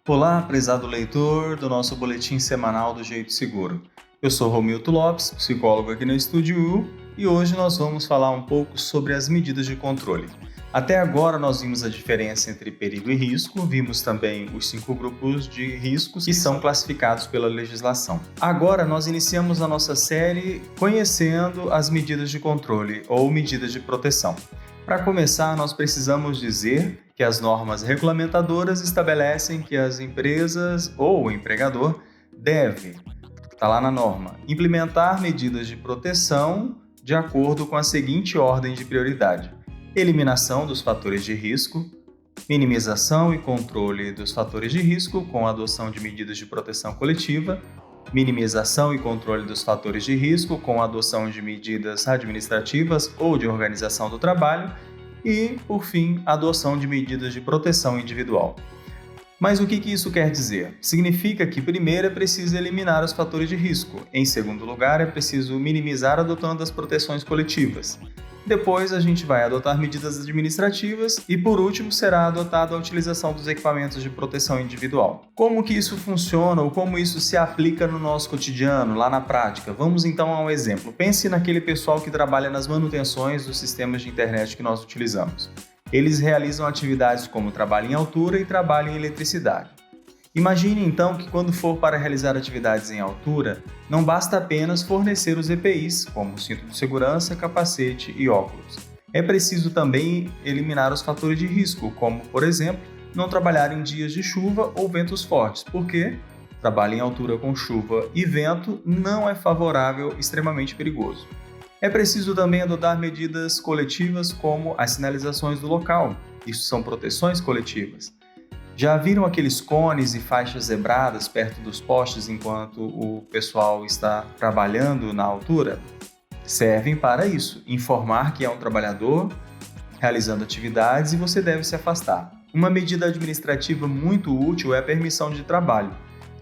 Olá, prezado leitor do nosso boletim semanal do Jeito Seguro. Eu sou Romilton Lopes, psicólogo aqui no Estúdio U, e hoje nós vamos falar um pouco sobre as medidas de controle. Até agora nós vimos a diferença entre perigo e risco, vimos também os 5 grupos de riscos que são classificados pela legislação. Agora nós iniciamos a nossa série conhecendo as medidas de controle ou medidas de proteção. Para começar, nós precisamos dizer que as normas regulamentadoras estabelecem que as empresas ou o empregador deve, está lá na norma, implementar medidas de proteção de acordo com a seguinte ordem de prioridade: eliminação dos fatores de risco, minimização e controle dos fatores de risco com a adoção de medidas de proteção coletiva, minimização e controle dos fatores de risco com a adoção de medidas administrativas ou de organização do trabalho e, por fim, a adoção de medidas de proteção individual. Mas o que isso quer dizer? Significa que, primeiro, é preciso eliminar os fatores de risco. Em segundo lugar, é preciso minimizar adotando as proteções coletivas. Depois, a gente vai adotar medidas administrativas e, por último, será adotada a utilização dos equipamentos de proteção individual. Como que isso funciona ou como isso se aplica no nosso cotidiano, lá na prática? Vamos então a um exemplo. Pense naquele pessoal que trabalha nas manutenções dos sistemas de internet que nós utilizamos. Eles realizam atividades como trabalho em altura e trabalho em eletricidade. Imagine então que quando for para realizar atividades em altura, não basta apenas fornecer os EPIs, como cinto de segurança, capacete e óculos. É preciso também eliminar os fatores de risco, como, por exemplo, não trabalhar em dias de chuva ou ventos fortes, porque trabalho em altura com chuva e vento não é favorável, extremamente perigoso. É preciso também adotar medidas coletivas como as sinalizações do local. Isso são proteções coletivas. Já viram aqueles cones e faixas zebradas perto dos postes enquanto o pessoal está trabalhando na altura? Servem para isso, informar que é um trabalhador realizando atividades e você deve se afastar. Uma medida administrativa muito útil é a permissão de trabalho.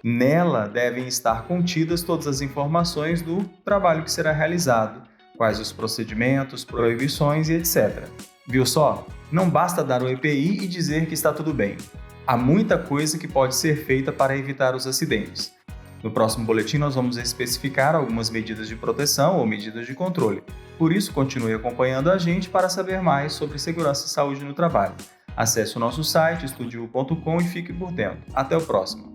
Nela devem estar contidas todas as informações do trabalho que será realizado, quais os procedimentos, proibições e etc. Viu só? Não basta dar o EPI e dizer que está tudo bem. Há muita coisa que pode ser feita para evitar os acidentes. No próximo boletim nós vamos especificar algumas medidas de proteção ou medidas de controle. Por isso, continue acompanhando a gente para saber mais sobre segurança e saúde no trabalho. Acesse o nosso site estudio.com e fique por dentro. Até o próximo!